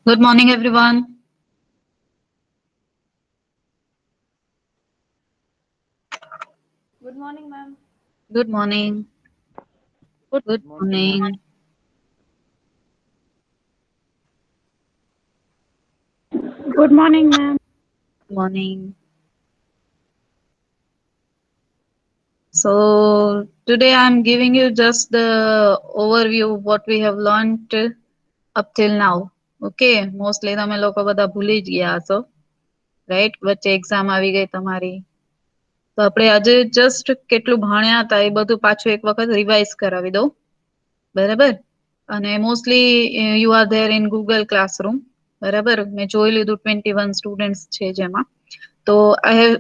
Good morning, everyone. Good morning, ma'am. Good morning. Good Good morning, ma'am. morning. Good morning, ma'am. Good morning. So today I'm giving you just the overview of what we have learned up till now. Okay, mostly તમે લોકો બધા ભૂલી જ ગયા હશો, right? વચ્ચે exam આવી ગઈ તમારી, તો આપણે આજે જસ્ટ કેટલું ભણ્યા હતા એ બધું પાછું એક વખત રિવાઇઝ કરાવી દઉં, બરાબર? અને mostly you are there in Google classroom, બરાબર? મેં જોઈ લીધું 21 સ્ટુડન્ટ્સ છે જેમાં. તો I have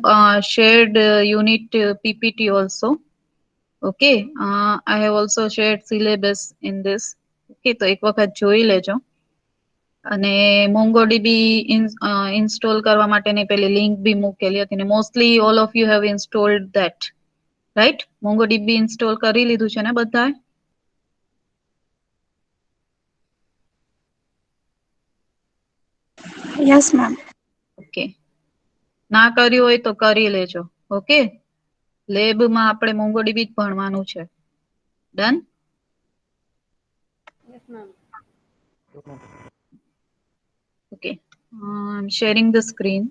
shared unit PPT also. Okay, I have also shared syllabus in this. Okay, તો એક વખત જોઈ લેજો. અને MongoDB ઇન્સ્ટોલ કરવા માટેની પેલી લિંક બી મૂકેલી હતી ને mostly all of you have installed that, right? MongoDB install કરી લીધું છે ને બધાએ? Yes, ma'am. ઓકે, ના કર્યું હોય તો કરી લેજો. ઓકે, લેબમાં આપણે MongoDB જ ભણવાનું છે. Done? Yes, ma'am. Okay, I'm sharing the screen.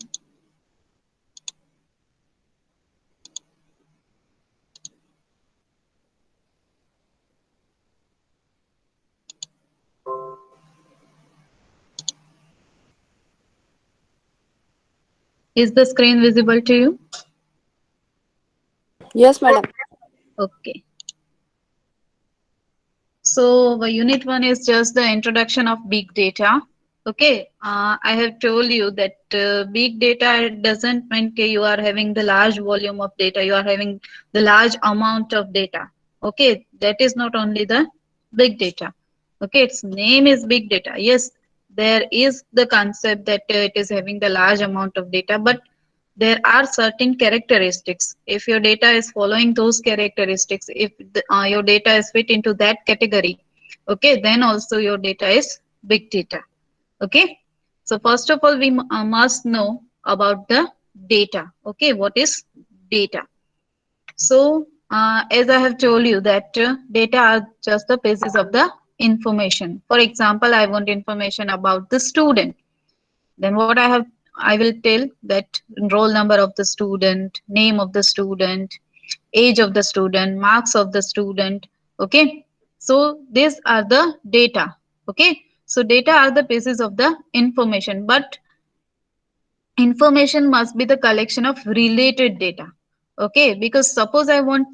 Is the screen visible to you? Yes, madam. Okay. So unit 1 is just the introduction of big data. Okay, I have told you that big data doesn't mean that you are having the large volume of data, you are having the large amount of data. Okay, that is not only the big data. Okay, its name is big data. Yes, there is the concept that it is having the large amount of data, but there are certain characteristics. If your data is following those characteristics, if your data is fit into that category, okay, then also your data is big data. Okay, so first of all, we must know about the data. Okay, what is data? So as I have told you that data are just the basis of the information. For example, I want information about the student. Then what I will tell that roll number of the student, name of the student, age of the student, marks of the student. Okay, so these are the data. Okay, so data are the basis of the information, but information must be the collection of related data. Okay, because suppose I want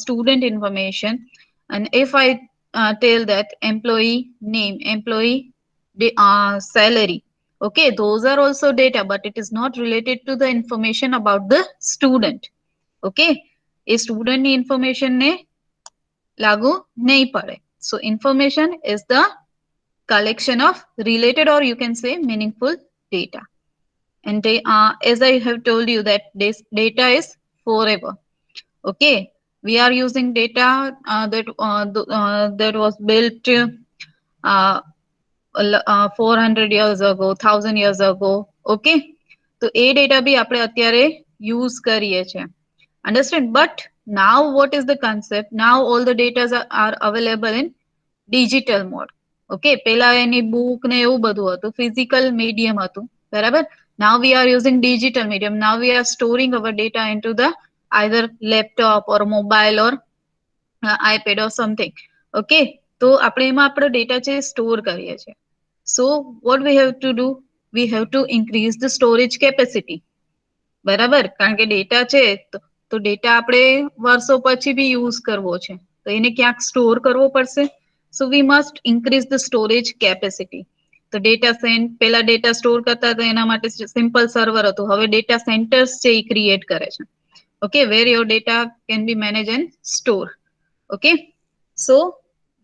student information, and if I tell that employee name, employee salary, okay, those are also data, but it is not related to the information about the student. Okay, A student ની information ને લાગુ નહીં પડે. So information is the collection of related, or you can say meaningful data. And as I have told you that this data is forever. Okay, we are using data that was built 400 years ago, 1000 years ago. Okay, તો એ data બી આપણે અત્યારે use કરીએ છીએ. Understand? But now what is the concept? Now all the data are available in digital mode. Okay, પેલા એની book ને એવું બધું હતું, physical medium હતું, બરાબર? Now we are using digital medium. Now we are storing our data into the either laptop or mobile or iPad or something. Okay, તો આપણે એમાં આપણો ડેટા છે સ્ટોર કરીએ છીએ. So what we have to do? We have to increase the storage capacity. બરાબર? કારણ કે ડેટા છે તો ડેટા આપણે વર્ષો પછી બી યુઝ કરવો છે, તો એને ક્યાંક સ્ટોર કરવો પડશે. So we must increase the storage capacity. તો ડેટા પેલા ડેટા સ્ટોર કરતા હતા એના માટે સિમ્પલ સર્વર હતું, હવે ડેટા સેન્ટર્સ છે એ ક્રિએટ કરે છે. Okay, where your data can be managed and stored. Okay, so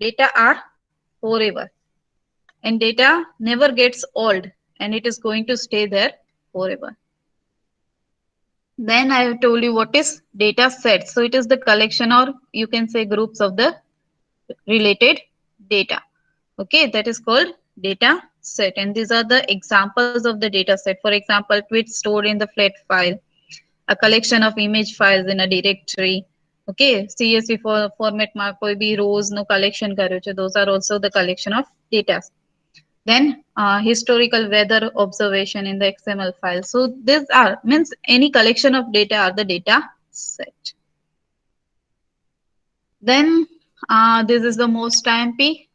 data are forever, and data never gets old, and it is going to stay there forever. Then I have told you what is data set. So it is the collection, or you can say groups of the related data. Okay, that is called data set, and these are the examples of the data set. For example, tweets stored in the flat file, a collection of image files in a directory. Okay, CSV format માં કોઈ બી rows નો collection કર્યો છે, those are also the collection of data. Then historical weather observation in the XML file. So these are means any collection of data are the data set. Then this is the most IMP,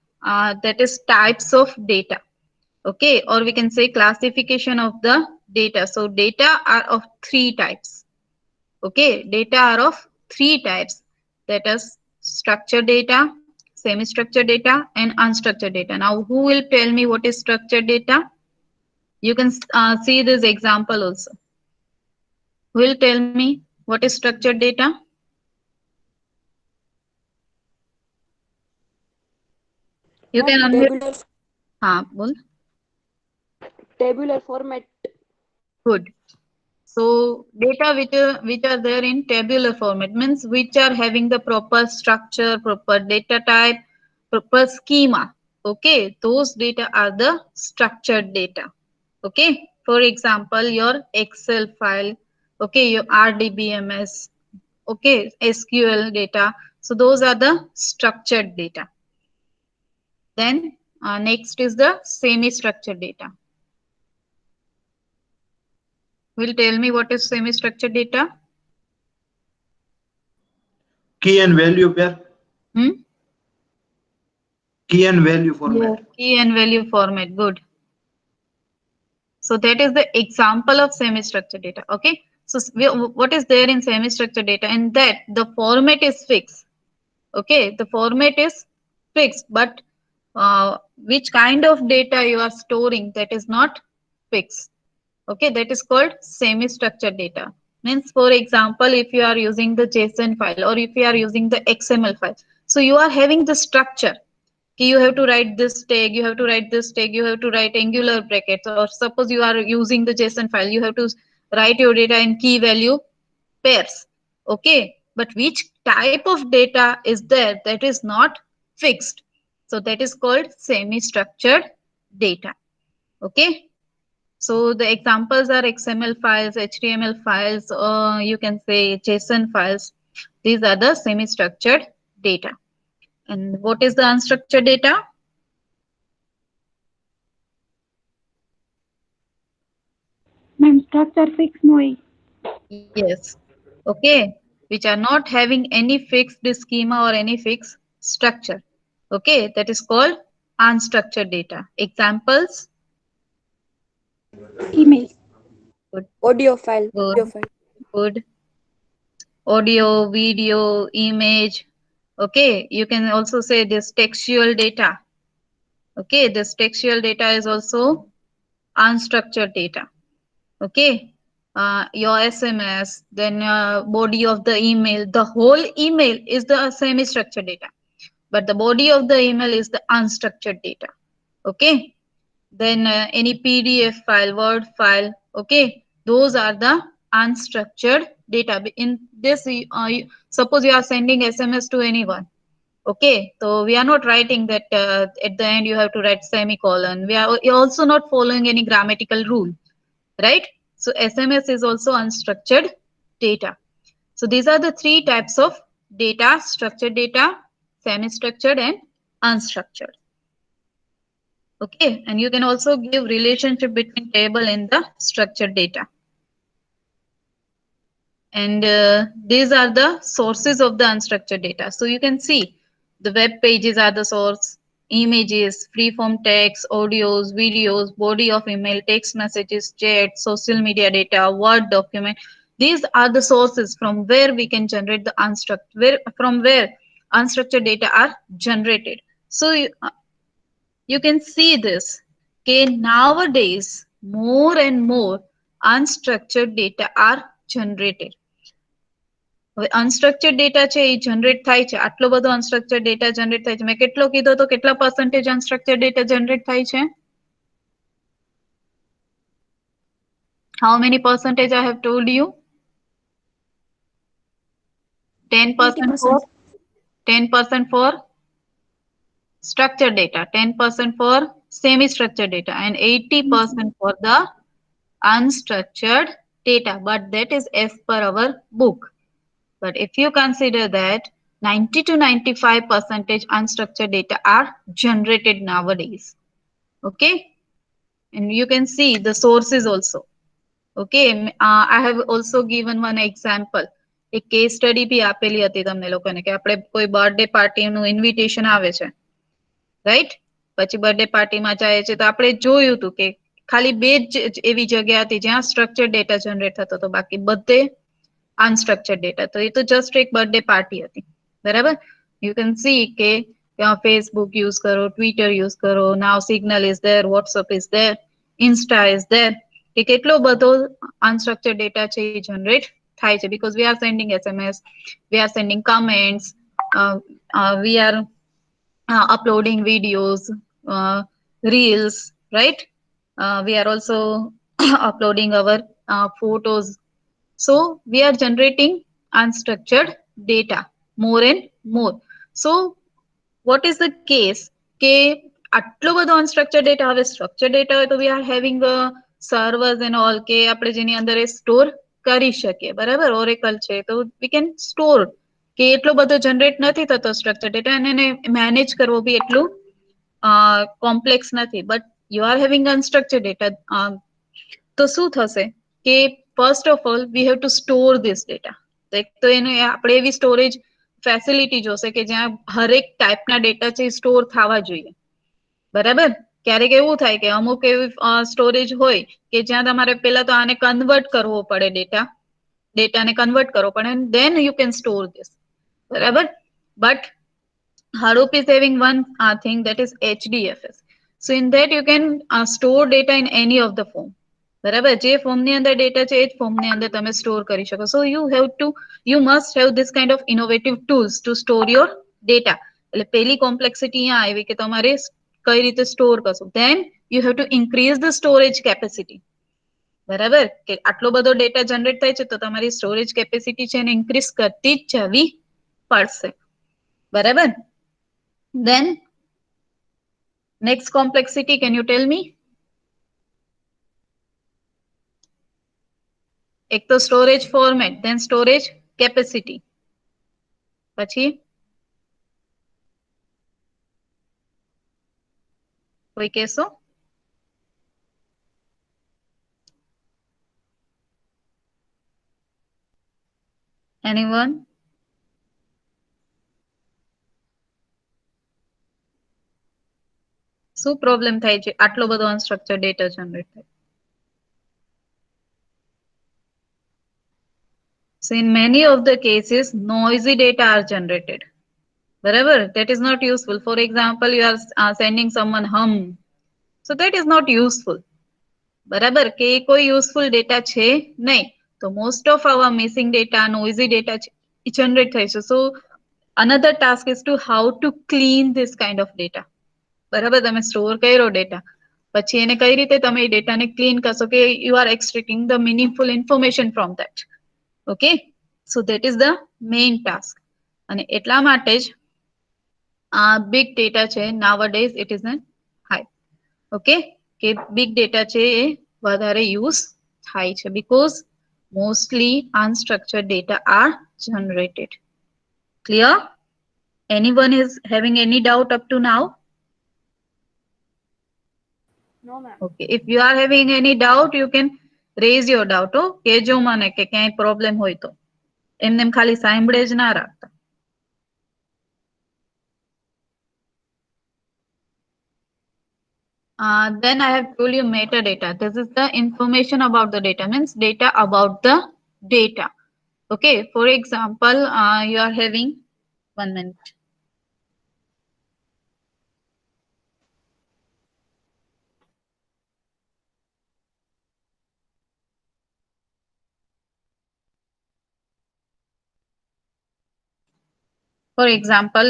that is types of data. Okay, or we can say classification of the data. So data are of three types. Okay, data are of three types, that is structured data, semi-structured data, and unstructured data. Now, who will tell me what is structured data? You can see this example also. Who will tell me what is structured data? You can unmute. Bol. Tabular format. Good. So data which are there in tabular format means which are having the proper structure, proper data type, proper schema. Okay, those data are the structured data. Okay, for example, your Excel file, okay, your RDBMS, okay, SQL data. So those are the structured data. Then next is the semi-structured data. Will tell me what is semi-structured data? Key and value pair. Key and value format. Yeah, key and value format. Good. So that is the example of semi-structured data. Okay. So what is there in semi-structured data? And that the format is fixed. Okay. The format is fixed, but which kind of data you are storing, that is not fixed. Okay. That is called semi-structured data. Means, for example, if you are using the JSON file or if you are using the XML file, so you are having the structure. You have to write this tag, you have to write this tag, you have to write angular brackets, or suppose you are using the JSON file, you have to write your data in key value pairs. Okay, but which type of data is there, that is not fixed. So that is called semi-structured data. Okay, so the examples are XML files, HTML files, or you can say JSON files. These are the semi-structured data. And what is the unstructured data? Ma'am, structure fixed no. Yes. Okay. Which are not having any fixed schema or any fixed structure. Okay. That is called unstructured data. Examples? Email. Good. Audio file. Good. Audio file. Good. Audio, video, image. Okay. You can also say this textual data. Okay. This textual data is also unstructured data. Okay. Your SMS, then body of the email, the whole email is the semi-structured data, but the body of the email is the unstructured data. Okay. Then any PDF file, Word file, okay, those are the unstructured data. In this, suppose you are sending SMS to anyone. Okay, so we are not writing that at the end you have to write semicolon. We are also not following any grammatical rule, right? So SMS is also unstructured data. So these are the three types of data: structured data, semi-structured, and unstructured. Okay, and you can also give relationship between table and the structured data. And these are the sources of the unstructured data. So you can see the web pages are the source, images, free-form text, audios, videos, body of email, text messages, chat, social media data, Word document. These are the sources from where we can generate the unstructured data are generated. So you can see this. Okay, nowadays more and more unstructured data are generated. Unstructured data છે એ generate થાય છે. આટલો બધો unstructured data generate થાય છે. મેં કેટલો કીધો તો કેટલા percentage unstructured data જનરેટ થાય છે? How many percentage I have told you? 10% for 10% for structured data, 10% for semi-structured data and 80% for the unstructured data, but that is as per our book. But if you consider that 90 to 95% unstructured data are generated nowadays. Okay, and you can see the sources also. Okay, I have also given one example. એક case study બી આપેલી હતી તમને લોકોને કે આપણે કોઈ birthday પાર્ટીનું invitation આવે છે, રાઈટ? પછી બર્થડે પાર્ટીમાં જાય છે તો આપણે જોયું હતું કે ખાલી બે જ એવી જગ્યા હતી જ્યાં સ્ટ્રક્ચર્ડ ડેટા જનરેટ થતો હતો, બાકી બધે અનસ્ટ્રક્ચર્ડ ડેટા. તો એ તો જસ્ટ એક બર્થડે પાર્ટી હતી, બરાબર? યુ કેન સી કે ફેસબુક યુઝ કરો, ટ્વિટર યુઝ કરો, now Signal is there, WhatsApp is there, Insta is there, કે કેટલો બધો અનસ્ટ્રક્ચર્ડ ડેટા છે એ જનરેટ થાય છે, because we are sending SMS, we are sending comments, we are uploading videos, reels, right? We are also uploading our photos. So we are generating unstructured data more and more. So what is the case? કે આટલો બધો unstructured data, હવે structured data હોય તો we are having servers and all કે આપણે જેની અંદર એ store કરી શકીએ, બરાબર? Oracle છે તો we can store કે એટલો બધો જનરેટ નથી થતો સ્ટ્રક્ચર ડેટા અને એને મેનેજ કરવો બી એટલું કોમ્પ્લેક્સ નથી. But you are having unstructure data, તો શું થશે કે first of all we have to store this data. તો એને આપણે એવી સ્ટોરેજ ફેસિલિટી જોશે કે જ્યાં હરેક ટાઈપના ડેટા છે સ્ટોર થવા જોઈએ, બરાબર? ક્યારેક એવું થાય કે અમુક એવી સ્ટોરેજ હોય કે જ્યાં તમારે પેલા તો આને કન્વર્ટ કરવો પડે, ડેટાને કન્વર્ટ કરવો પડે, and then you can store this, બરાબર? But Hadoop is having one thing, that is HDFS. So in that you can store data in any of the form, બરાબર? જે ફોર્મની અંદર ડેટા છે એ જ ફોર્મની અંદર તમે સ્ટોર કરી શકો. સો you must have this kind of innovative tools to store your data. એટલે પેલી કોમ્પ્લેક્સિટી અહીંયા આવી કે તમારે કઈ રીતે સ્ટોર કરશો. Then you have to increase the storage capacity, બરાબર? કે આટલો બધો ડેટા જનરેટ થાય છે તો તમારી સ્ટોરેજ કેપેસિટી છે એને ઇન્ક્રીઝ કરતી જ જવી પડશે, બરાબર? Then next complexity, can you tell me? એક તો storage format, then storage capacity, પછી કોઈ કહેશો? Anyone? શું પ્રોબ્લેમ થાય છે આટલો બધો અનસ્ટ્રક્ચર ડેટા જનરેટ થાય? So in many of the cases noisy data are generated, બરાબર? That is not useful. For example, you are sending someone hum, so that is not useful, બરાબર? કે કોઈ useful data છે નહીં. તો most of our missing data, noisy data generate થાય છે. So another task is to how to clean this kind of data, બરાબર? તમે સ્ટોર કર્યો ડેટા, પછી એને કઈ રીતે તમે એ ડેટાને ક્લીન કરશો કે you are extracting the meaningful information from that. Okay, so that is the main task. અને એટલા માટે જ big data છે nowadays it is an high. Okay, કે big data છે એ વધારે use થાય છે because mostly unstructured data are generated. Clear? Anyone is having any doubt up to now? No, ma'am. Okay, if you are having any doubt you can raise your doubt. કહેજો મને કે ક્યાંય problem હોય તો. એમને એમ ખાલી સાંભળે જ ના રાખતા. Then I have told you metadata. This is the information about the data, means data about the data. Okay, for example, you are having 1 minute. For example,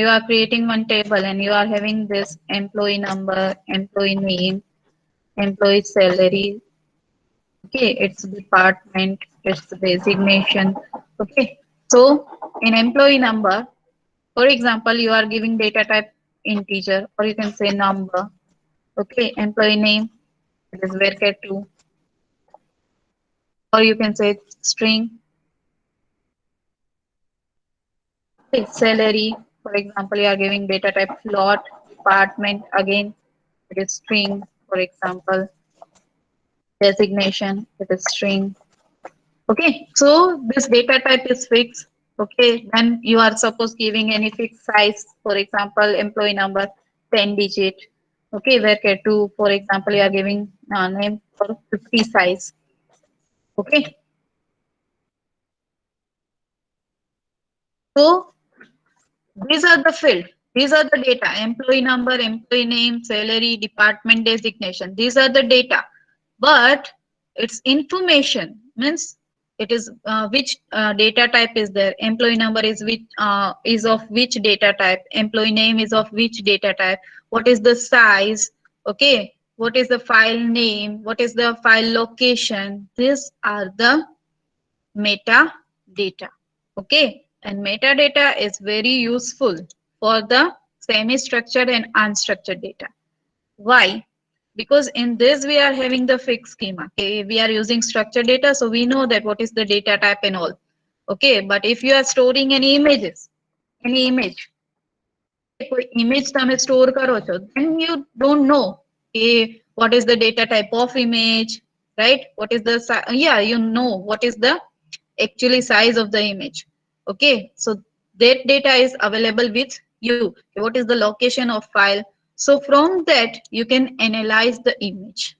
you are creating one table and you are having this employee number, employee name, employee salary. Okay, it's department, it's designation. Okay, so in employee number, for example, you are giving data type integer or you can say number. Okay, employee name, it is varchar2, or you can say string. Okay, salary, for example, you are giving data type float. Department, again, it is string, for example. Designation, it is string. Okay, so this data type is fixed. Okay, then you are suppose giving any fixed size, for example, employee number 10 digit. Okay, varchar2, for example, you are giving name for 50 size. Okay, so these are the field. These are the data: employee number, employee name, salary, department designation. These are the data, but its information means it is which data type is there. Employee number is of which data type. Employee name is of which data type. What is the size? Okay. What is the file name? What is the file location? These are the metadata. Okay, and metadata is very useful for the semi-structured and unstructured data. Why? Because in this we are having the fixed schema. Okay, we are using structured data, so we know that what is the data type and all. Okay, but if you are storing any images, any image, કોઈ image તમે store કરો છો, then you don't know what is the data type of image, right? What is the yeah, you know what is the actually size of the image. Okay, so that data is available with you. What is the location of file? So from that you can analyze the image.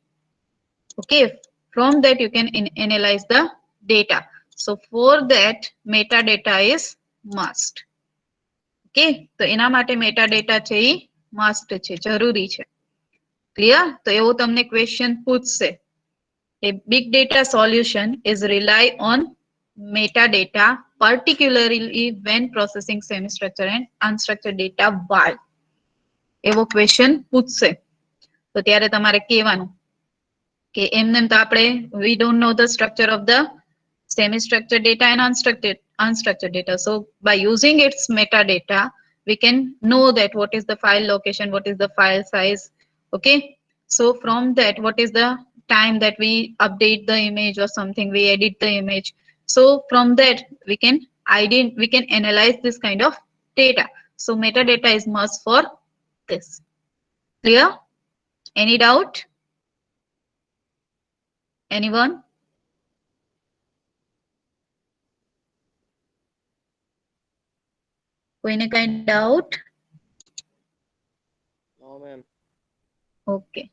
Okay, from that you can analyze the data. So for that metadata is must. Okay, તો એના માટે metadata છે એ must છે, જરૂરી છે. Clear? તો એવો તમને ક્વેશ્ચન પૂછશે. A big data solution is rely on metadata, particularly when processing semi-structured and unstructured data. Why? એવો ક્વેશ્ચન પૂછશે. તો ત્યારે તમારે કહેવાનું કે એમને તો આપણે we don't know the structure of the semi-structured data and unstructured data. So by using its metadata, we can know that what is the file location, what is the file size. Okay, so from that, what is the time that we update the image or something, we edit the image. So from that we can analyze this kind of data. So metadata is must for this. Clear? Any doubt? Anyone? કોઈને કઈ doubt? No, ma'am. Okay.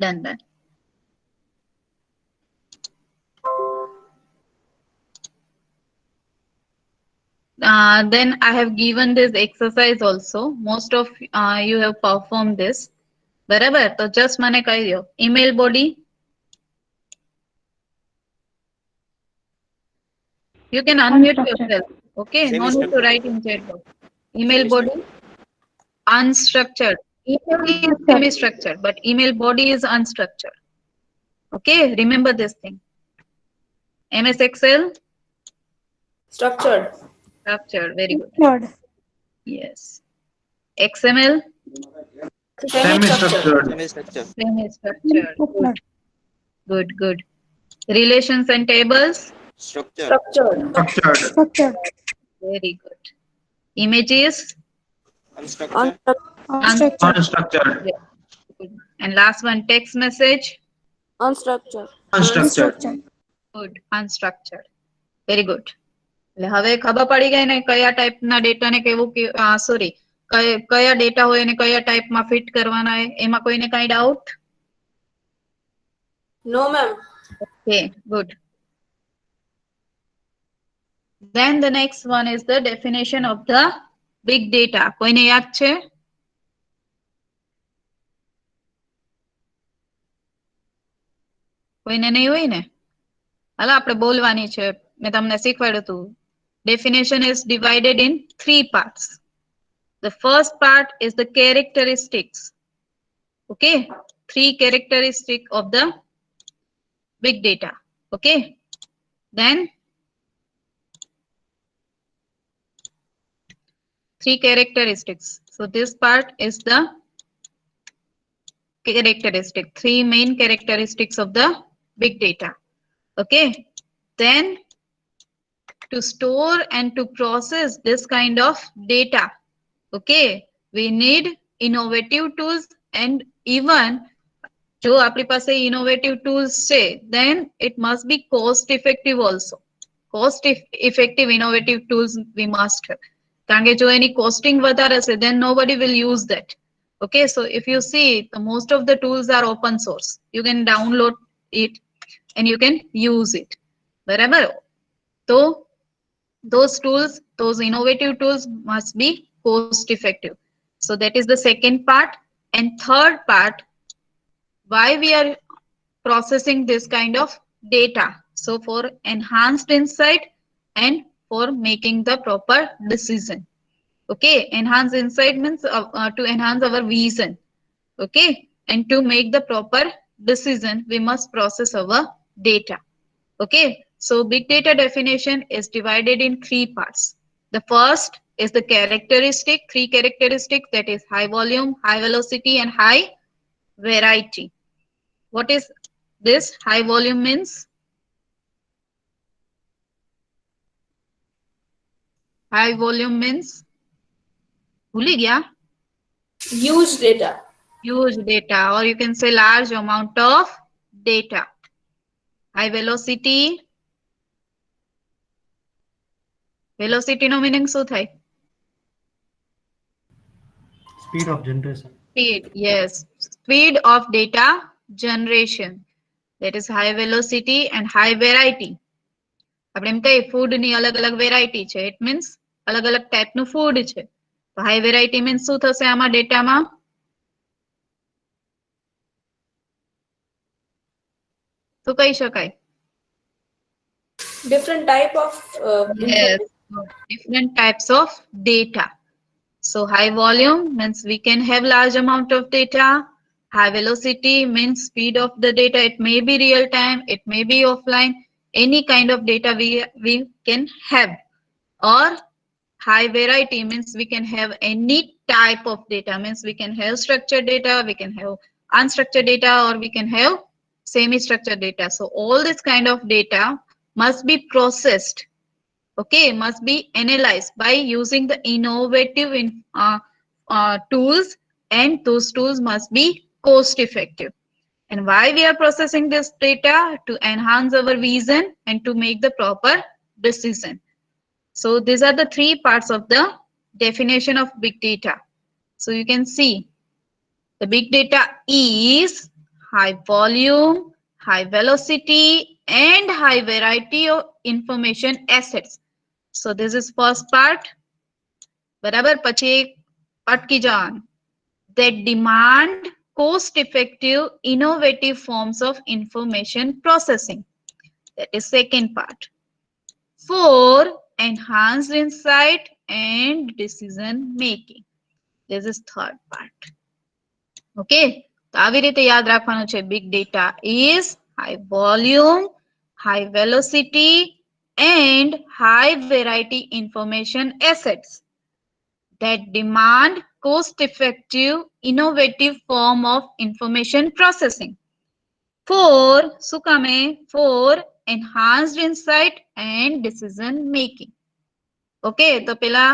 Done. Then I have given this exercise also. Most of you have performed this. બરાબર, તો just મને કહી દો email body. You can unmute yourself. Okay, no need to write in chat box. Email body unstructured. Email is semi-structured, but email body is unstructured. Okay, remember this thing. MS Excel Structured. structured. Very good. Structured. Yes. XML Semi-structured. Semi-structure. semi-structured. Good. Relations and tables. Structure. Structured. Structured. Structured. Very good. Images. Unstructured. Unstructured. Unstructured. Good. And last one, text message. Unstructured. Unstructured. Good. Unstructured. Very good. એટલે હવે ખબર પડી ગઈ ને કયા ટાઈપના ડેટાને કેવું સોરી કયા ડેટા હોય અને કયા ટાઈપમાં ફિટ કરવાના હોય, એમાં કોઈને કઈ doubt? No, ma'am. Okay, good. Then the next one is the definition of the big data. કોઈને યાદ છે? કોઈને નહીં હોય ને? હાલો આપણે બોલવાની છે. મેં તમને શીખવાડ્યું હતું. Definition is divided in 3 parts. The first part is the characteristics. Okay, 3 characteristics of the big data. Okay, then 3 characteristics. So this part is the characteristic, three main characteristics of the big data. Okay. Then to store and to process this kind of data, okay, we need innovative tools, and even જો આપણી પાસે innovative tools છે then it must be cost effective also. Cost effective innovative tools we must have, કારણ કે જો એની costing વધારે છે then nobody will use that. Okay, so if you see the most of the tools are open source, you can download it and you can use it. બરાબર, તો those tools, those innovative tools must be cost effective. So that is the second part. And third part, why we are processing this kind of data. So for enhanced insight and for making the proper decision. Okay, enhanced insight means to enhance our vision. Okay, and to make the proper decision, we must process our data. Okay, so big data definition is divided in three parts. The first is the characteristic, three characteristics, that is high volume, high velocity, and high variety. What is this high volume means? High volume means भूली गया? Huge data. Huge data, or you can say large amount of data. High velocity, velocity no meaning શું થાય? Speed of generation. Speed, yes, speed of data generation. That is high velocity and high variety. આપણે એમ કહીએ food ની અલગ અલગ variety છે, it means અલગ અલગ ટાઈપ નું ફૂડ છે. તો હાઈ વેરાયટી મીન્સ શું થશે આમાં ડેટામાં? શું કહી શકાય? Different type of Yes, different types of data. So high volume means we can have large amount of data. High velocity means speed of the data. It may be real time, it may be offline. Any kind of data we can have. Or high variety means we can have any type of data. Means we can have structured data, we can have unstructured data, or we can have semi-structured data. So all this kind of data must be processed. Okay, must be analyzed by using the innovative tools, and those tools must be cost effective. And why we are processing this data? To enhance our vision and to make the proper decision. So these are the three parts of the definition of big data. So you can see the big data is high volume, high velocity, and high variety of information assets. So this is first part. બરાબર, પછી અટકી જવાનું. That demand cost effective innovative forms of information processing. That is second part. For enhanced insight and decision making. This is third part. Okay, તો આવી રીતે યાદ રાખવાનું છે. Big data is high volume, high velocity, and high variety information assets that demand cost-effective, innovative form of information processing. શું કામે? For enhanced insight and decision making. Okay, તો પેલા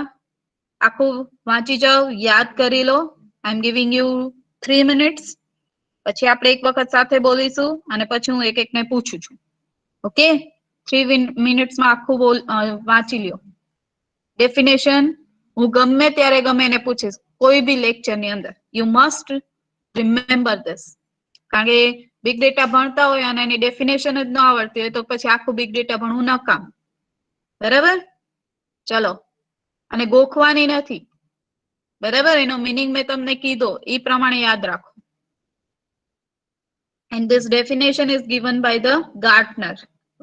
આખું વાંચી જાઓ, યાદ કરી લો. I'm giving you 3 minutes. પછી આપણે એક વખત સાથે બોલીશું અને પછી હું એક એકને પૂછું છું. ઓકે, 3 minutes માં આખું વાંચી લ્યો. ડેફિનેશન હું ગમે ત્યારે ગમે એને પૂછીશ, કોઈ બી લેક્ચર ની અંદર. You must remember this. કારણ કે બિગ ડેટા ભણતા હોય અને એની ડેફિનેશન જ ન આવડતી હોય તો પછી આખું બિગ ડેટા ભણવું નકામ. બરાબર, ચલો. અને ગોખવાની નથી. બરાબર, એનો મીનિંગ મેં તમને કીધો એ પ્રમાણે યાદ રાખો. And this definition is given by the Gartner.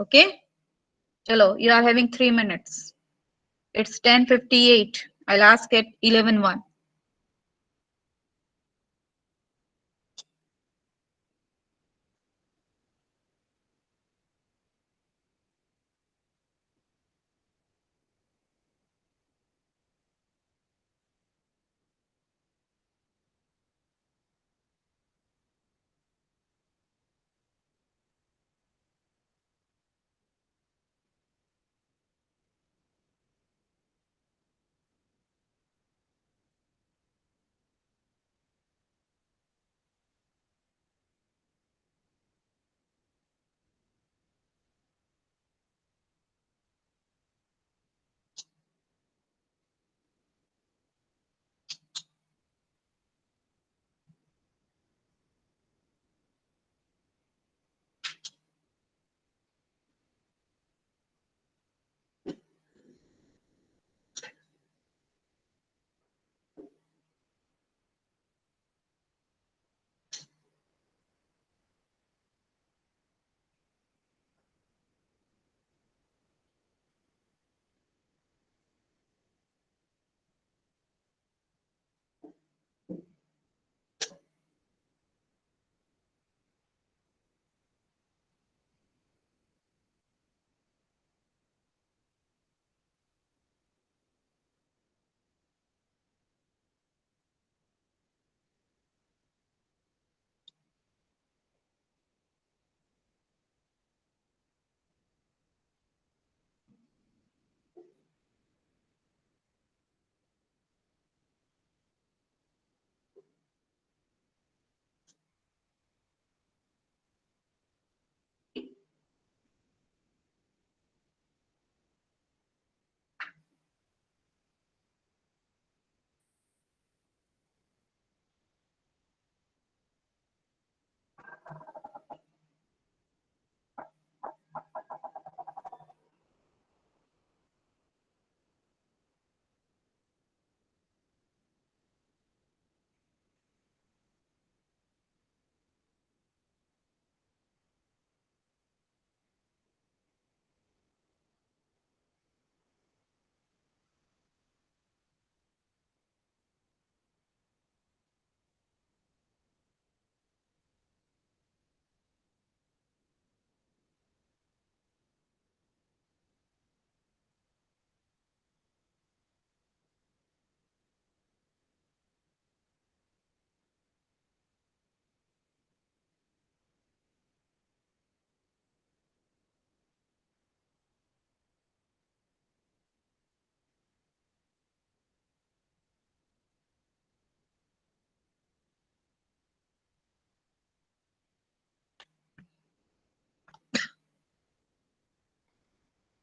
Okay, chalo, you are having 3 minutes. It's 10:58. I'll ask at 11:01.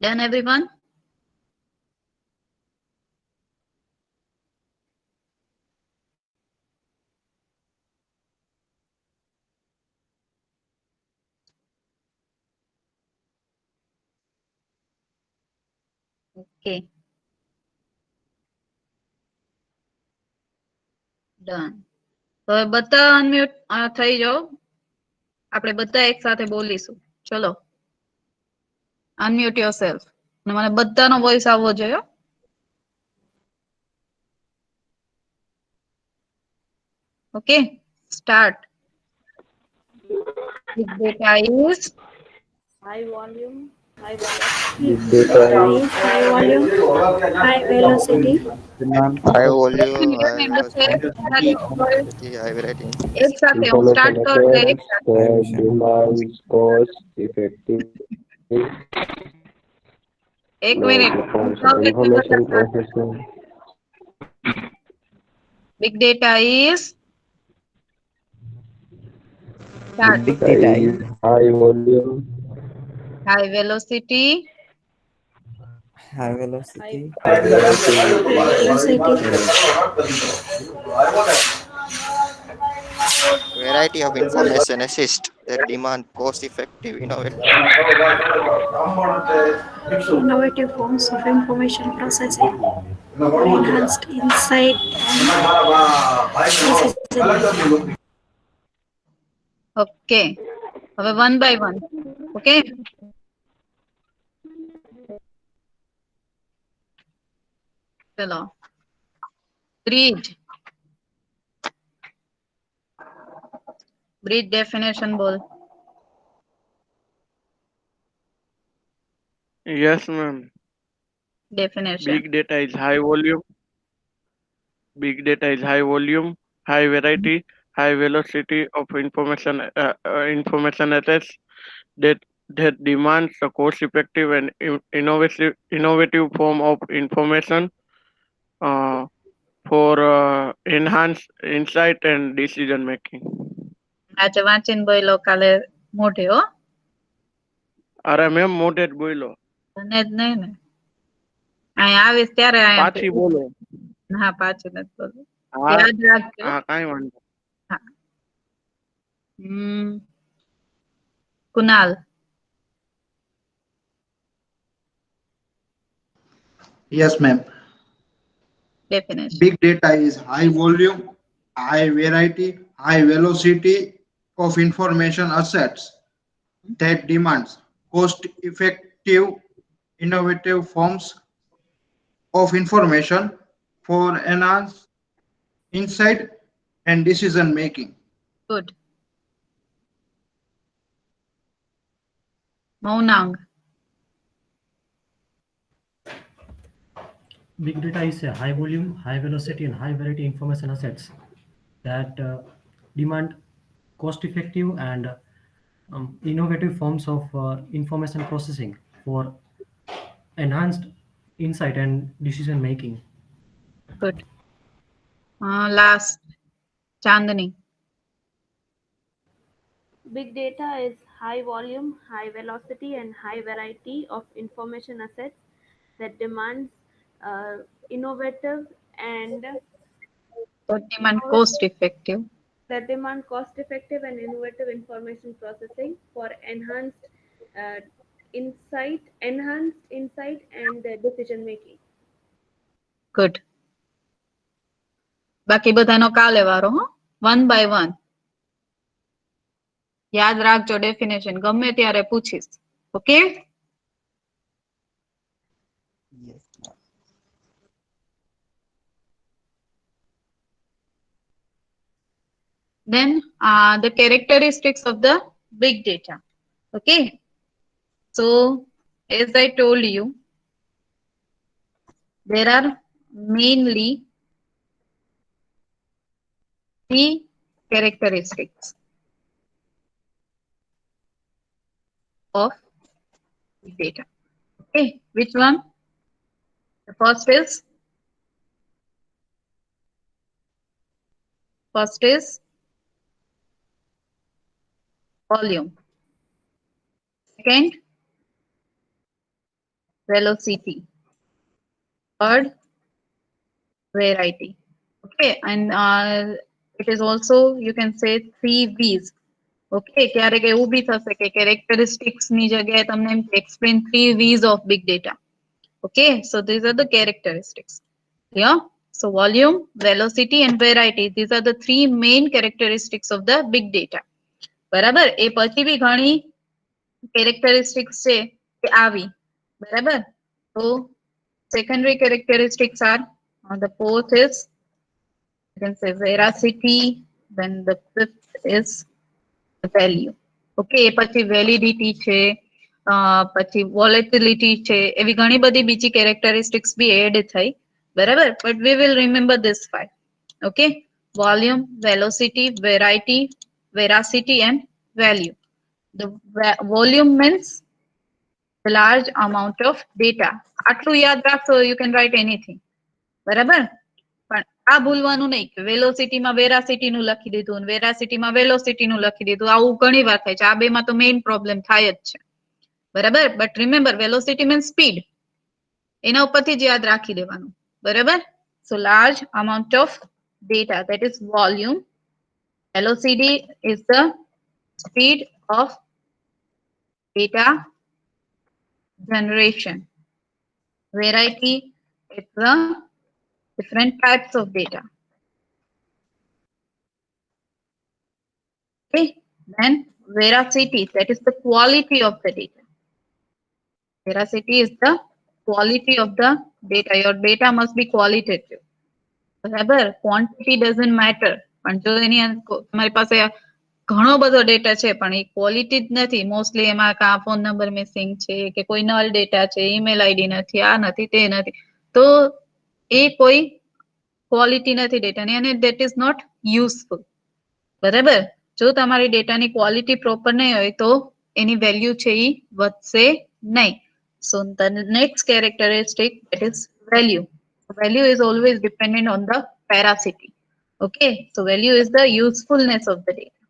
Done, everyone? Okay. Done. તો હવે બધા અનમ્યુટ થઈ જાઓ. આપણે બધા એક સાથે બોલીશું. ચલો. Unmute yourself. અને મને બધાનો વોઇસ આવવો જોઈએ. Okay. Start. Big data is high volume, high velocity, Big data is high volume, high velocity. High volume, Give me high the velocity, velocity. high variety. એક સાથે હું સ્ટાર્ટ કર દે એક સાથે. that demands cost effective એક minute. information processing. Big data is start. Big data is high volume, High velocity, high velocity, Variety of information assist that demand cost-effective, innovative. Innovative forms of information processing, enhanced insight and okay. હવે one by one. Okay. ચલો. Breed. Breed definition બોલ. Yes, ma'am. Definition. Big data is high volume. Big data is high volume, high variety, high velocity of information assets that demands a cost-effective and innovative form of information for enhanced insight and decision making. આજે વાંચીને બોલો કાલે મોઢે હો. અરે ma'am મોઢે જ બોલો. તને જ નહીં ને. અહીં આવીશ ત્યારે અહીંયા પાછી બોલો. હા પાછી નથી બોલું. હા યાદ રાખજો. હા કાંઈ વાંધો. હા. Kunal. Yes, ma'am. Definition. Big data is high volume, high variety, high velocity of information assets that demands cost-effective, innovative forms of information for enhanced insight and decision making. Good. Maunang. Big data is a high volume, high velocity, and high variety information assets that demand cost-effective and innovative forms of information processing for enhanced insight and decision making. Good. Last. Chandani. Big data is high volume, high velocity, and high variety of information assets that demands innovative and That demand cost-effective. and innovative information processing for enhanced insight and decision making. Good. બાકી બધાનો કાલે વારો હો. One by one. યાદ રાખજો definition ગમે ત્યારે પૂછીશ. Okay? yes, ma'am. Then the characteristics of the big data. Okay. So as I told you, there are mainly 3 characteristics of big data. Okay. Which one? The first is volume. Second, velocity. Third, variety. Okay, and it is also, you can say, 3 V's. Okay, ક્યારેક એવું બી થશે કે characteristics ની જગ્યાએ તમને એમ explain 3 V's of big data. Okay, so these are the characteristics. Yeah, so volume, velocity and variety, these are the 3 main characteristics of the big data. બરાબર, એ પછી બી ઘણી characteristics છે કે આવી. બરાબર, so secondary characteristics are, the fourth is, you can say, veracity, then the fifth is value. Okay, એ પછી validity છે, પછી volatility છે, એવી ઘણી બધી બીજી characteristics બી add થઈ. બરાબર, but we will remember this 5. Okay, volume, velocity, variety, veracity and value. The volume means the large amount of data. આટલું યાદ રાખશો, you can write anything. બરાબર, પણ આ ભૂલવાનું નહીં કે વેલોસિટી માં વેરાસિટી નું લખી દીધું, વેરાસિટી માં વેલોસિટી નું લખી દીધું. આવું ઘણી વાર થાય છે. આ બે માં તો મેઇન પ્રોબ્લેમ થાય જ છે. બરાબર, but remember, velocity means speed. એના ઉપરથી જ યાદ રાખી દેવાનું. બરાબર, સો large amount of data, that is volume. Velocity is the speed of data generation. Variety is the different types of data. Okay, then veracity, that is the quality of the data. Veracity is the quality of the data. Your data must be qualitative. બરાબર, quantity doesn't matter. પણ જો એની તમારી પાસે ઘણો બધો data છે પણ એ quality જ નથી, મોસ્ટલી એમાં કા ફોન નંબર મિસિંગ છે કે કોઈ નલ ડેટા છે, ઈમેલ આઈડી નથી, આ નથી, તે નથી, તો એ કોઈ ક્વોલિટી નથી ડેટાની અને that is not useful. બરાબર, જો તમારી ડેટાની ક્વોલિટી પ્રોપર નહીં હોય તો એની વેલ્યુ છે એ વધશે નહીં. So the next characteristic, that is value. Value is always dependent on the veracity. Okay, so value is the usefulness of the data.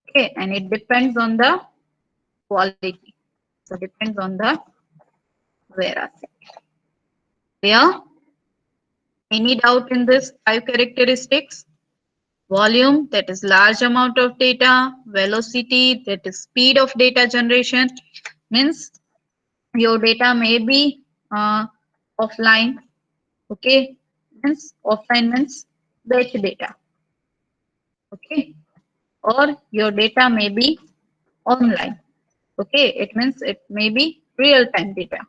Okay, and it depends on the quality. So depends on the veracity. Clear? Any doubt in this 5 characteristics? Volume, that is large amount of data. Velocity, that is speed of data generation. Means your data may be offline. Okay, means offline means batch data. Okay, or your data may be online. Okay, it means it may be real time data.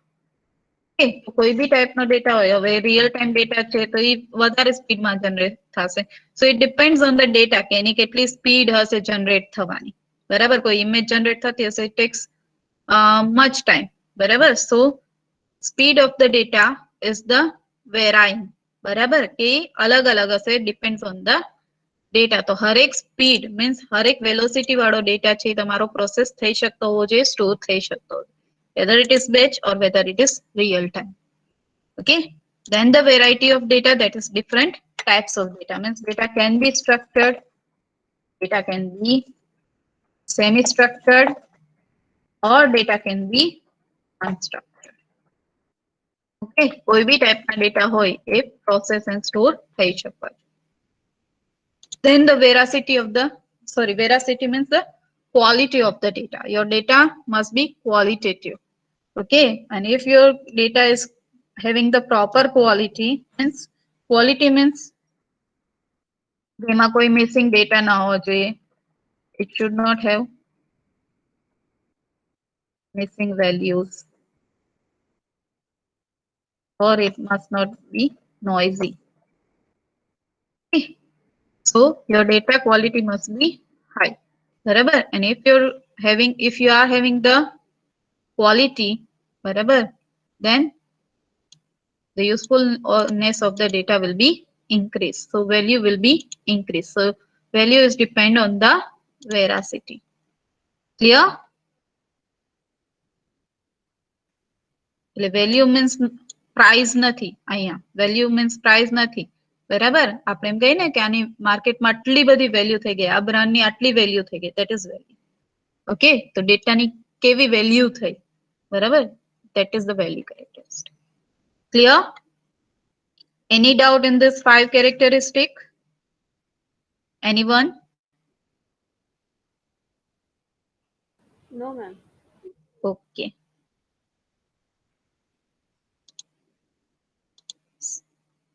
Okay, કોઈ બી ટાઈપનો data હોય, હવે real time data છે તો એ વધારે સ્પીડમાં generate થશે. So it depends on the data કે એની કેટલી સ્પીડ હશે જનરેટ થવાની. બરાબર, કોઈ ઇમેજ જનરેટ થતી હશે, ઇટ ટેક્સ much time. બરાબર, so speed of the data is the varying. બરાબર, કે અલગ અલગ હશે, depends on the data. તો હરેક સ્પીડ મીન્સ હરેક વેલોસિટી વાળો ડેટા છે તમારો પ્રોસેસ થઈ શકતો હોવો જોઈએ, સ્ટોર થઈ શકતો હોય, whether it is batch or whether it is real time. Okay, then the variety of data, that is different types of data. Means data can be structured, data can be semi-structured, or data can be unstructured. Okay, કોઈ બી ટાઈપના data હોય એ process and store થઈ શકે. Then the veracity of the, veracity means the quality of the data. Your data must be qualitative. Okay, and if your data is having the proper quality, means quality means જેમાં કોઈ missing data ના હોવો જોઈએ. It should not have missing values, or it must not be noisy. Okay, so your data quality must be high. બરાબર, and if you are having the quality, બરાબર, then the usefulness of the data will be increased. So value will be increased. So value is depend on the veracity. Clear? Value means price નથી. અહીંયા value means price નથી. બરાબર, આપણે એમ કહીએ ને કે આની માર્કેટમાં આટલી બધી વેલ્યુ થઈ ગઈ, આ બ્રાન્ડની આટલી વેલ્યુ થઈ ગઈ, that is value. Okay, તો ડેટાની કેવી વેલ્યુ થઈ, બરાબર? That is the value characteristic. Clear? Any doubt in this 5 characteristic? Anyone? No, ma'am. Okay.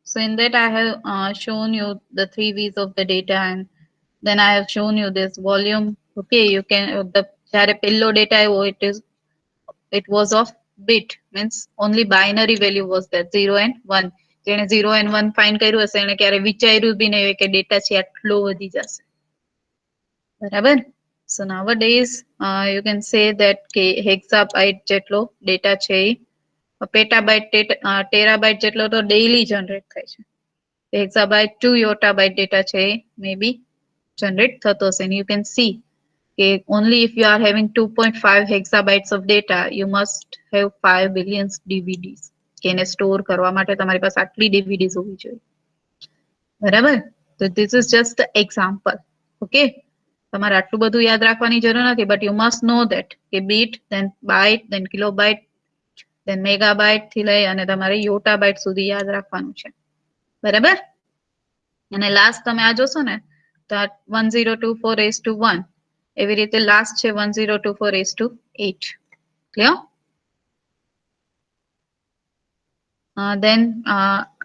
So in that I have shown you the 3 V's of the data, and then I have shown you this volume. Okay, you can the જ્યારે પેલો data આવ્યો, it was of bit, means only binary value was there, 0 and 1. જેણે 0 and 1 find કર્યું હશે એને ક્યારે વિચાર્યું બી નહીં હોય કે ડેટા છે આટલો વધી જશે, બરાબર? So nowadays you can say that કે hexabyte જેટલો ડેટા છે, પેટાબાઇટ ટેરાબાઇટ જેટલો તો ડેઈલી જનરેટ થાય છે. hexabyte to yottabyte ડેટા છે મે બી જનરેટ થતો હશે. And you can see okay, only if you are having 2.5 hexabytes of data, you must have 5 billion DVDs. એને સ્ટોર કરવા માટે તમારી પાસે આટલી DVDs હોવી જોઈએ, બરાબર? So this is just the example. Okay, તમારે આટલું બધું યાદ રાખવાની જરૂર નથી, but you must know that કે bit, then byte, then kilobyte, then megabyte થી લઈ અને તમારે yottabyte સુધી યાદ રાખવાનું છે, બરાબર? અને લાસ્ટ તમે આ જોશો ને તો 1024:1 એવી રીતે લાસ્ટ છે 1024:8. Clear? Then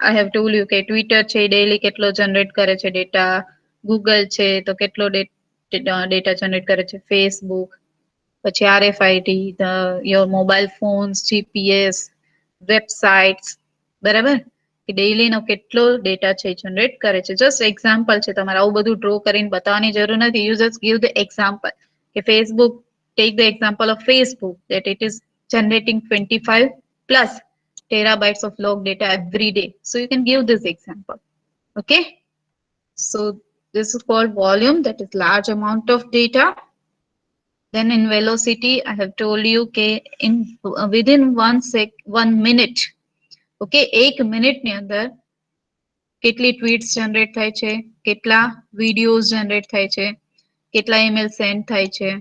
I have told you કે ટ્વિટર છે ડેઈલી કેટલો જનરેટ કરે છે ડેટા, ગૂગલ છે તો કેટલો ડેટા જનરેટ કરે છે, ફેસબુક, પછી RFID, your mobile phones, GPS, websites, બરાબર? કે ડેઈલી નો કેટલો ડેટા છે જનરેટ કરે છે. જસ્ટ એક્ઝામ્પલ છે, તમારે આવું બધું ડ્રો કરીને બતાવવાની જરૂર નથી. You just give the example કે Facebook, take the example of Facebook that it is generating 25 plus terabytes of log data every day. So you can give this example. Okay, so this is called volume, that is large amount of data. Then in velocity I have told you કે in within 1 minute, okay, 1 minute ની અંદર કેટલી tweets generate થાય છે, કેટલા videos generate થાય છે, કેટલા ઈમેલ સેન્ડ થાય છે,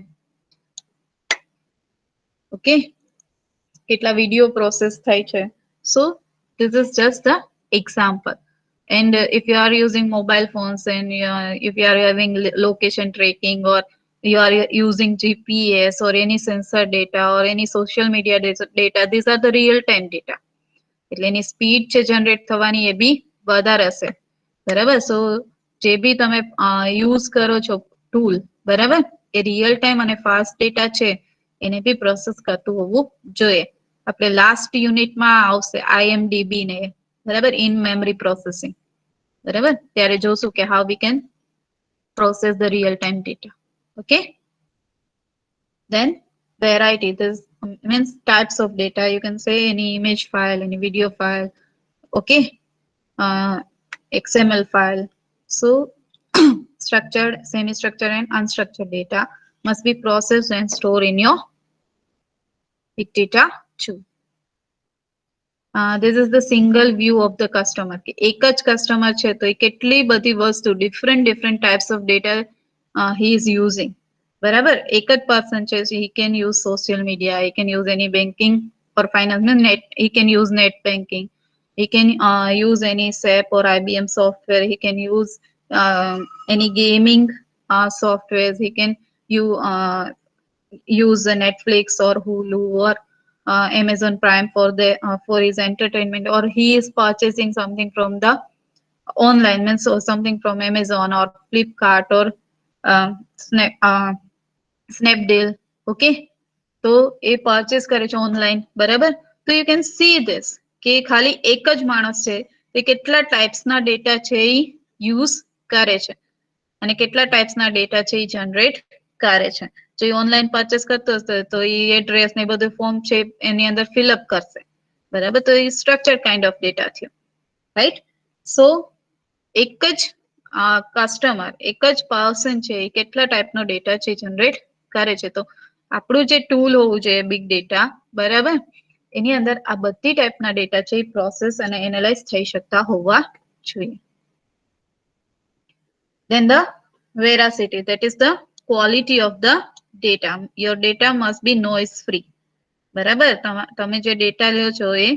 ઓકે, કેટલા વિડિયો પ્રોસેસ થાય છે. So this is just the example. And if you are using mobile phones and if you are having location tracking, or you are using GPS or any sensor data or any social media data, these are the real time data. એટલે એની speed છે generate થવાની એ બી વધારે હશે, બરાબર? સો જે બી તમે use કરો છો ટૂલ, બરાબર, એ રિયલ ટાઈમ અને ફાસ્ટ ડેટા છે એને બી પ્રોસેસ કરતું હોવું જોઈએ. આપણે લાસ્ટ યુનિટમાં આવશે IMDb ને, બરાબર, ઇન મેમરી પ્રોસેસિંગ, બરાબર? ત્યારે જોશું કે how we can process the real time data. Okay, then variety, this means types of data. You can say any image file, any video file, okay, XML file. So structured, semi-structured and unstructured data must be processed and stored in your big data too. This is the single view of the customer. એક જ customer છે તો એ કેટલી બધી વસ્તુ different types of data he is using, બરાબર? એક જ person છે, so he can use social media, he can use any banking or finance, net, he can use net banking, he can use any SAP or IBM software, he can use any gaming softwares, he can use Netflix or Hulu or Amazon Prime for for his entertainment, or he is purchasing something from the online, means so something from Amazon or Flipkart or Snapdeal. Okay, તો એ purchase કરે છે online, બરાબર? તો you can see this કે ખાલી એક જ માણસ છે તે કેટલા types ના data છે એ use કરે છે અને કેટલા types ના data છે એ generate કરે છે. જો એ online purchase કરતો હશે તો એ address ને બધું form છે એની અંદર fill up કરશે, બરાબર? તો એ structured kind of data થયો, right? So એક જ કસ્ટમર, એક જ પર્સન છે એ કેટલા ટાઈપનો ડેટા છે જનરેટ કરે છે. તો આપણું જે ટૂલ હોવું જોઈએ બિગ ડેટા, બરાબર, એની અંદર આ બધી ટાઈપના ડેટા છે એ પ્રોસેસ અને એનાલાઇઝ થઈ શકતા હોવા જોઈએ. Then the veracity, that is the quality of the data. Your data must be noise free. બરાબર, તમે જે ડેટા લ્યો છો એ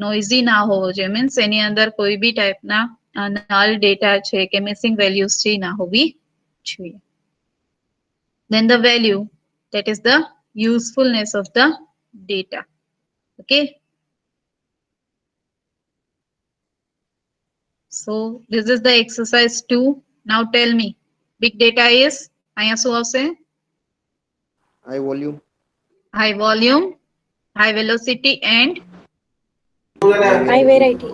નોઇઝી ના હોવો જોઈએ, મીન્સ એની અંદર કોઈ બી ટાઈપના નલ ડેટા છે કે મિસિંગ વેલ્યુઝ છે ના હોવી જોઈએ. Then the value, that is the usefulness of the data. Okay. So this is the exercise 2. Now tell me, big data is, અહીંયા શું આવશે? High volume. High volume, high velocity and High variety.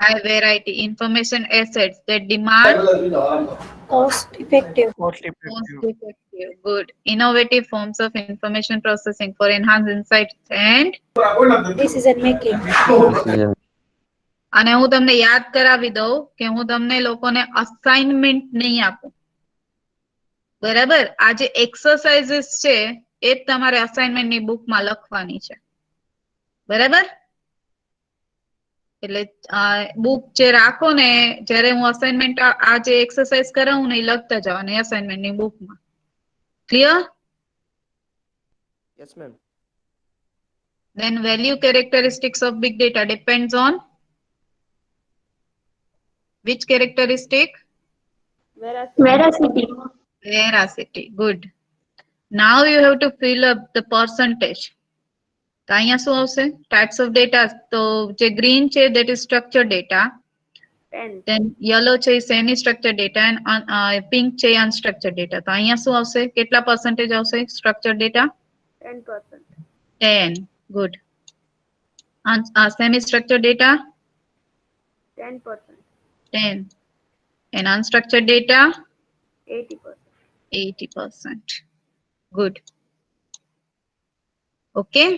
high variety information assets that demand Cost effective. Cost effective. cost-effective, good, innovative forms of information processing for enhanced insights and Decision making. Decision. અને હું તમને યાદ કરાવી દઉં કે હું તમને લોકોને અસાઇનમેન્ટ નહીં આપું, બરાબર? આ જે એક્સરસાઇઝીસ છે એ જ તમારે અસાઇનમેન્ટની બુકમાં લખવાની છે, બરાબર? એટલે બુક જે રાખો ને, જ્યારે હું અસાઇનમેન્ટ આ જે એક્સરસાઇઝ કરાવું ને એ લખતા જવાની અસાઇનમેન્ટની બુકમાં. Clear? Yes, ma'am. Then value characteristics of big data depends on which characteristic? Veracity. Veracity. Good. Now you have to fill up the percentage. તો અહીંયા શું આવશે? Types of data. તો જે green છે that is structured data. 10. Then yellow છે semi structured data and pink છે unstructured data. તો અહીંયા શું આવશે? કેટલા percentage આવશે structured data? 10%. 10. Good. Semi structured data? 10%. 10. And unstructured data? 80%. 80%. Good. Okay.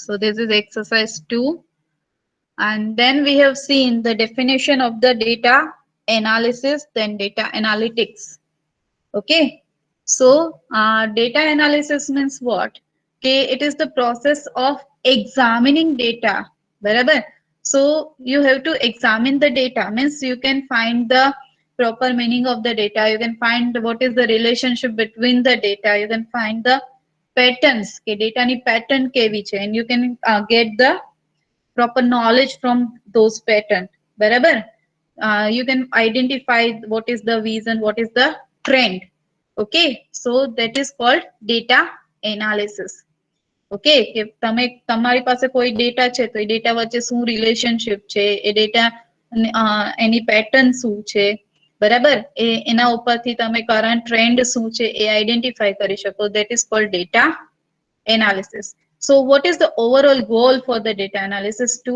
So this is exercise 2. And then we have seen the definition of the data analysis, then data analytics. Okay. So data analysis means what? Okay, it is the process of examining data. Barabar? So you have to examine the data, means you can find the proper meaning of the data, you can find what is the relationship between the data, you can find the patterns, ke data ni pattern kevi che, and you can get the proper knowledge from those patterns. Barabar? You can identify what is the reason, what is the trend. Okay, so that is called data analysis. Okay, કે તમે તમારી પાસે કોઈ data છે તો એ data વચ્ચે શું relationship છે, એ ડેટા એની પેટર્ન શું છે, બરાબર? એના ઉપરથી તમે કરંટ ટ્રેન્ડ શું છે એ આઈડેન્ટિફાઈ કરી શકો. That is called data analysis. So what is the overall goal for the data analysis? To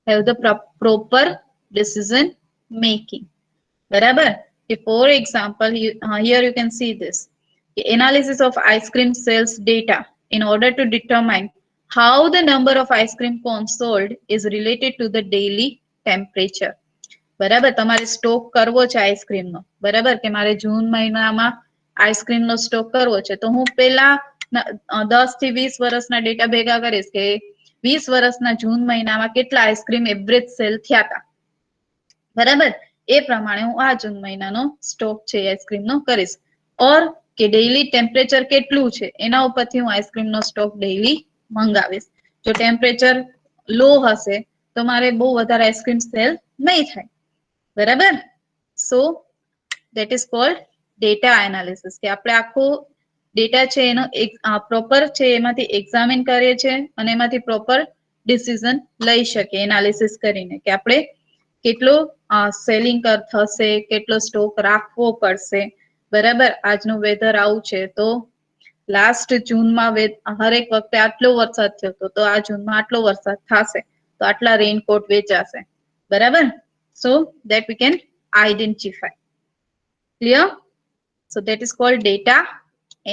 have the proper decision making. Barabar? For example, here you can see this. The analysis of ice cream sales data in order to determine how the number of ice cream cones sold is related to the daily temperature. બરાબર? તમારે stock કરવો છે આઈસ્ક્રીમનો, બરાબર? કે મારે જૂન મહિનામાં આઈસ્ક્રીમનો stock કરવો છે, તો હું પેલા 10 થી 20 વર્ષના ડેટા ભેગા કરીશ કે 20 વર્ષના જૂન મહિનામાં કેટલા આઈસ્ક્રીમ એવરેજ સેલ થયા હતા, બરાબર? એ પ્રમાણે હું આ જૂન મહિનાનો સ્ટોક છે આઈસ્ક્રીમનો કરીશ. ઓર કે ડેઈલી ટેમ્પરેચર કેટલું છે એના ઉપરથી હું આઈસ્ક્રીમનો સ્ટોક ડેઈલી મંગાવીશ. જો ટેમ્પરેચર લો હશે તો મારે બહુ વધારે આઈસ્ક્રીમ સેલ નહીં થાય, બરાબર? સો that is called data analysis, કે આપણે આખો ડેટા છે એનો પ્રોપર છે એમાંથી એક્ઝામિન કરીએ છીએ અને એમાંથી પ્રોપર ડિસિઝન લઈ શકીએ એનાલિસિસ કરીને કે આપણે કેટલો સેલિંગ થશે, કેટલો સ્ટોક રાખવો પડશે, બરાબર? આજનું વેધર આવું છે તો લાસ્ટ જૂનમાં હરેક વખતે આટલો વરસાદ થયો હતો તો આ જૂનમાં આટલો વરસાદ થશે તો આટલા રેનકોટ વેચાશે, બરાબર? So that we can identify. Clear? So that is called data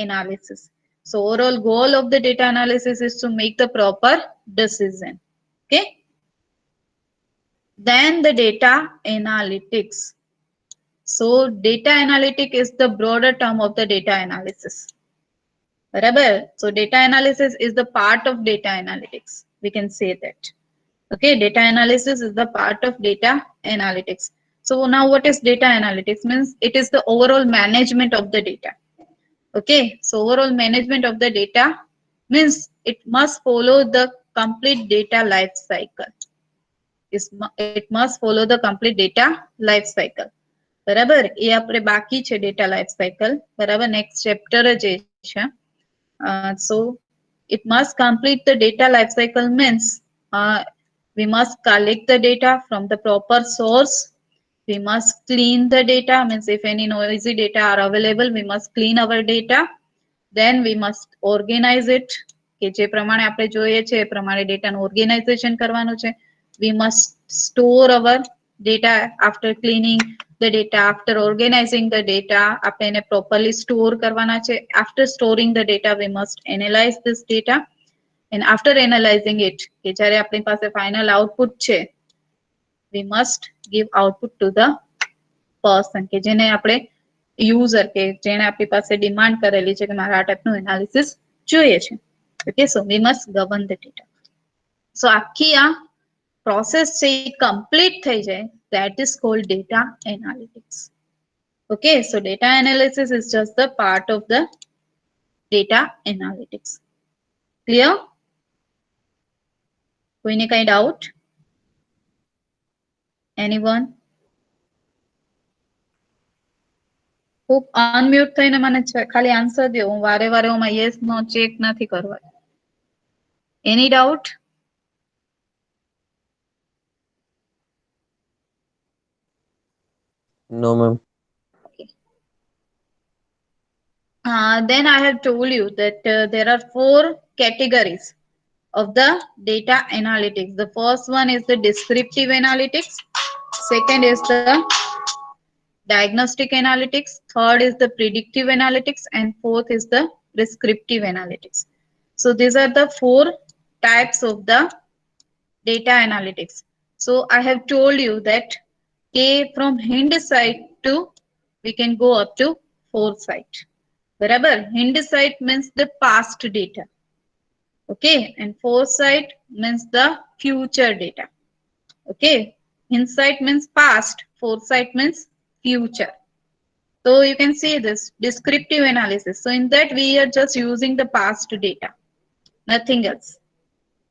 analysis. So overall goal of the data analysis is to make the proper decision. Okay. Then the data analytics. So data analytic is the broader term of the data analysis. Barabar? So data analysis is the part of data analytics. We can say that. Okay, data analysis is the part of data analytics. So now what is data analytics? Means it is the overall management of the data. Okay, so overall management of the data means it must follow the complete data life cycle. It must follow the complete data life cycle. બરાબર, એ આપણે બાકી છે data life cycle. બરાબર, next chapter જ છે. So it must complete the data life cycle means we must collect the data from the proper source. We must clean the data, means if any noisy data are available, we must clean our data. Then we must organize it, કે જે પ્રમાણે આપણે જોઈએ છે એ પ્રમાણે ડેટાનું organisation કરવાનું છે. We must store our data after cleaning the data, after organizing the data, આપણે એને properly store કરવાના છે. After storing the data, we must analyze this data. And after analyzing it, કે જ્યારે આપણી પાસે final output છે, we must give output to the person, કે જેને આપણે user, કે જેને આપણી પાસે demand કરેલી છે કે મારે આ ટાઈપનું analysis જોઈએ છે. Okay, so we must govern the data. So આખી આ process છે એ complete થઈ જાય, that is called data analytics. Okay, so data analysis is just the part of the data analytics. Clear? કોઈને કઈ doubt? Anyone? ખૂબ અનમ્યુટ થઈને મને ખાલી આન્સર દો. હું વારે વારે હું યસ નો ચેક નથી કરવા. એની doubt? No, ma'am. Then I have told you that there are 4 categories of the data analytics. The first one is the descriptive analytics. Second is the diagnostic analytics. Third is the predictive analytics. And fourth is the prescriptive analytics. So these are the 4 types of the data analytics. So I have told you that from hindsight to we can go up to foresight. બરાબર, hindsight means the past data. Okay, and foresight means the future data. Okay, hindsight means past, foresight means future. So you can see this descriptive analysis. So in that we are just using the past data, nothing else.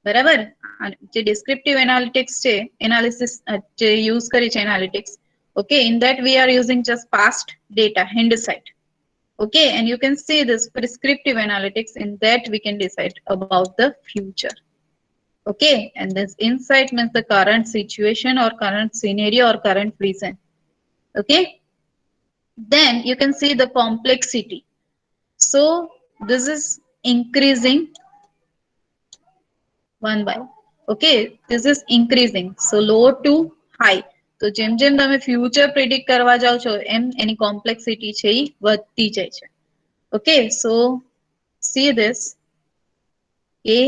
બરાબર, જે descriptive analytics છે, analysis જે use કરી છે analytics. Okay, in that we are using just past data, hindsight. Okay, and you can see this prescriptive analytics. In that we can decide about the future. Okay, and this insight means the current situation or current scenario or current reason. Okay, then you can see the complexity. So this is increasing one by. Okay, this is increasing. So low to high. તો જેમ જેમ તમે future predict કરવા જાઓ છો એમ એની complexity છે એ વધતી જાય છે. Okay, so see this. A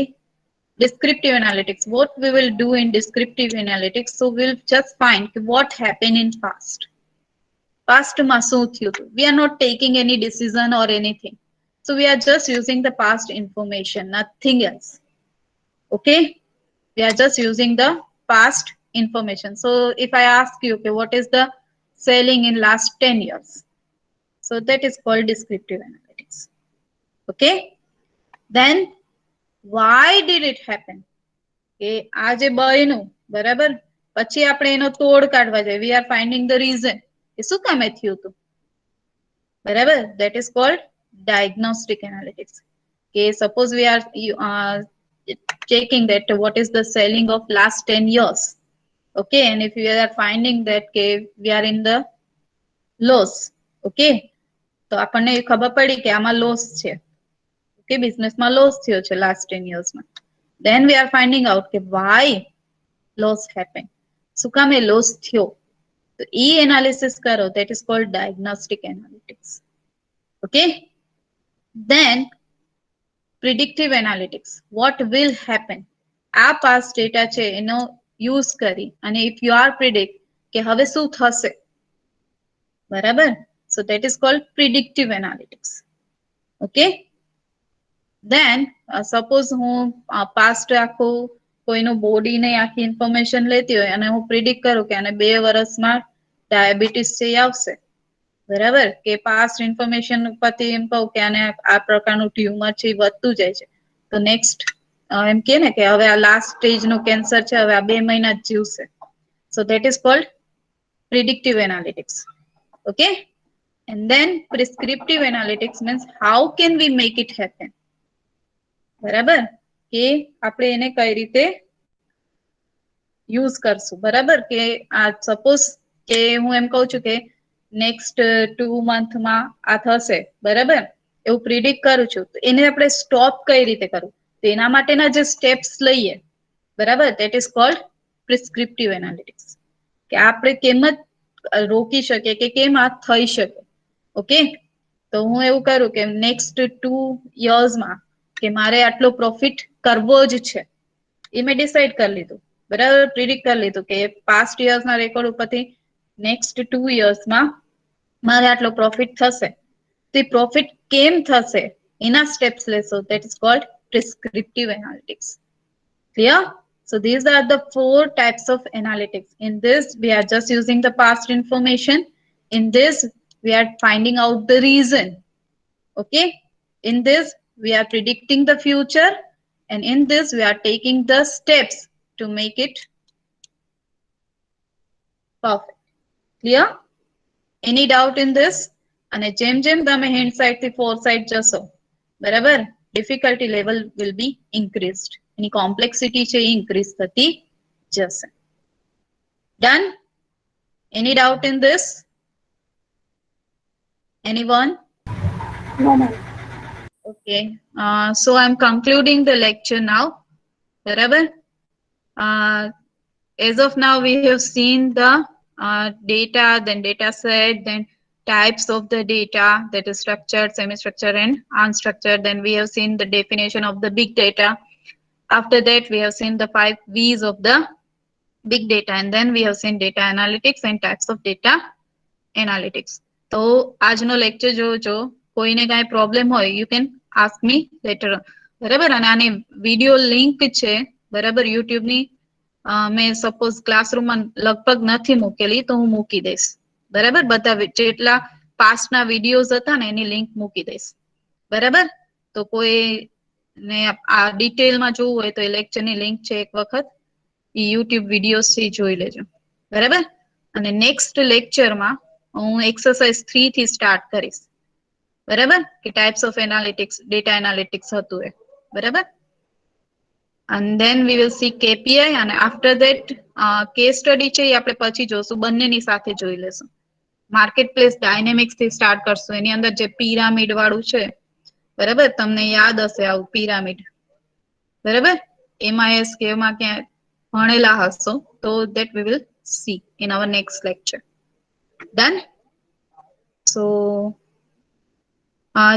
descriptive analytics. What we will do in descriptive analytics? So we'll just find what happened in past. Past માં શું થયું હતું. We are not taking any decision or anything. So we are just using the past information, nothing else. Okay, we are just using the past information. So if I ask you, okay, what is the selling in last 10 years? So that is called descriptive analytics. Okay, then why did it happen? Okay, આજે બન્યું, બરાબર, પછી આપણે એનો તોડ કાઢવા જાય. We are finding the reason. એ શું કામે થયું હતું? બરાબર, that is called diagnostic analytics. Okay, suppose we are checking that what is the selling of last 10 years. Okay, and if we are finding that we are in the loss. Okay, તો આપણને ખબર પડી કે આમાં loss છે. Okay, business માં loss થયો છે last 10 years માં. Then we are finding out કે why loss happened. શું કામે loss થયો? તો એ analysis કરો, that is called diagnostic analytics. Okay, then predictive analytics. What will happen? આ past data છે એનો use કરી અને if you are predict કે હવે શું થશે, બરાબર, so that is called predictive analytics. Okay, then suppose હું past આખું કોઈનું બોડી ને આખી ઇન્ફોર્મેશન લેતી હોય અને હું પ્રિડિક્ટ કરું કે આને 2 વર્ષમાં ડાયાબિટીસ છે એ આવશે, બરાબર, કે પાસ્ટ ઇન્ફોર્મેશન ઉપરથી એમ કહું કે આને આ પ્રકારનું ટ્યુમર છે એ વધતું જાય છે, તો નેક્સ્ટ એમ કે ને કે હવે આ લાસ્ટ સ્ટેજ નું કેન્સર છે, હવે આ 2 મહિના જ જીવશે. So that is called predictive analytics. Okay, and then prescriptive analytics means how can we make it happen. બરાબર, કે આપણે એને કઈ રીતે યુઝ કરશું, બરાબર, કે આ સપોઝ કે હું એમ કહું છું કે નેક્સ્ટ 2 મંથમાં આ થશે, બરાબર, એવું પ્રિડિક્ટ કરું છું, તો એને આપણે સ્ટોપ કઈ રીતે કરવું, તો એના માટેના જે સ્ટેપ્સ લઈએ, બરાબર, that is called prescriptive analytics. કે આપણે કેમ જ રોકી શકીએ કે કેમ આ થઈ શકે. ઓકે, તો હું એવું કરું કે નેક્સ્ટ 2 યર્સમાં કે મારે આટલો પ્રોફિટ કરવો જ છે, એ મેં ડિસાઈડ કરી લીધું, બરાબર, પ્રિડિક્ટ કરી લીધું કે પાસ્ટ યર્સના રેકોર્ડ ઉપરથી નેક્સ્ટ 2 યર્સમાં મારે આટલો પ્રોફિટ થશે, તો એ પ્રોફિટ કેમ થશે એના સ્ટેપ્સ લેશો, that is called prescriptive analytics. Clear? So these are the 4 types of analytics. In this, we are just using the past information. In this, we are finding out the reason. Okay? In this, we are predicting the future. And in this, we are taking the steps to make it perfect. Clear? Any doubt in this? અને જેમ જેમ તમે hand side થી four side જશો, બરાબર, difficulty level will be increased, any complexity છે એ increase થતી જશે. Done? Any doubt in this? Anyone? No, ma'am. Okay. So I'm concluding the lecture now. Barabar? As of now, we have seen the data, then data set, then types of the data, that is structured, semi-structured, and unstructured. Then we have seen the definition of the big data. After that, we have seen the 5 V's of the big data, and then we have seen data analytics and types of data analytics. તો આજનો lecture જોજો, કોઈને કાંઈ problem હોય you can ask me later on. બરાબર, અને આની video link છે, બરાબર, YouTube ની મેં સપોઝ ક્લાસરૂમમાં લગભગ નથી મૂકેલી તો હું મૂકી દઈશ, બરાબર, બધા જેટલા પાસ્ટના વિડીયોઝ હતા ને એની લિંક મૂકી દઈશ, બરાબર. તો કોઈને આ ડિટેલમાં જોવું હોય તો એ લેક્ચરની લિંક છે, એક વખત એ યુટ્યુબ વિડીયોઝ થી જોઈ લેજો, બરાબર. અને નેક્સ્ટ લેક્ચરમાં હું એક્સરસાઇઝ 3 થી સ્ટાર્ટ કરીશ, બરાબર, કે types of analytics, data analytics હતું એ, બરાબર. And then we will see KPI, and after that case study છે એ આપણે પછી જોશું, બંનેની સાથે જોઈ લેશું. માર્કેટ પ્લેસ ડાયનેમિક્સ થી સ્ટાર્ટ કરશું, એની અંદર જે પિરામિડ વાળું છે, બરાબર, તમને યાદ હશે આવું પિરામિડ, બરાબર, MIS કે એમાં ક્યાં ભણેલા હશો, તો that we will see in our next lecture. Done? So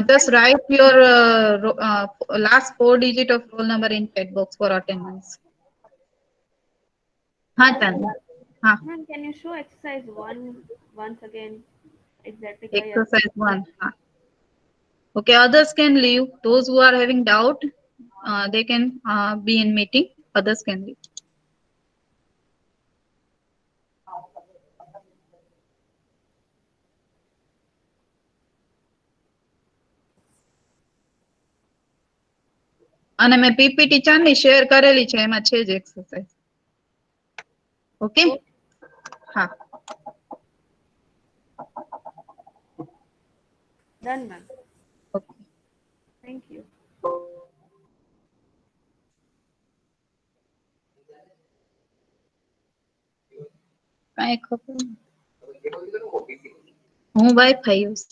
just write your last 4 digit of roll number in chat box for attendance. हाँ Tanya. हाँ. Ma'am, can you show exercise 1 once again? Exactly. clear. Exercise 1. हाँ. Okay, others can leave. Those who are having doubt, they can be in meeting. Others can leave. અને મેં PPT ચાંદની share કરેલી છે, એમાં છે જ એક્સરસાઇઝ. ઓકે, હા. Done, ma'am. Okay, Thank you. કાંઈ ખબર નહીં. હું વાઈફાઈ યુઝ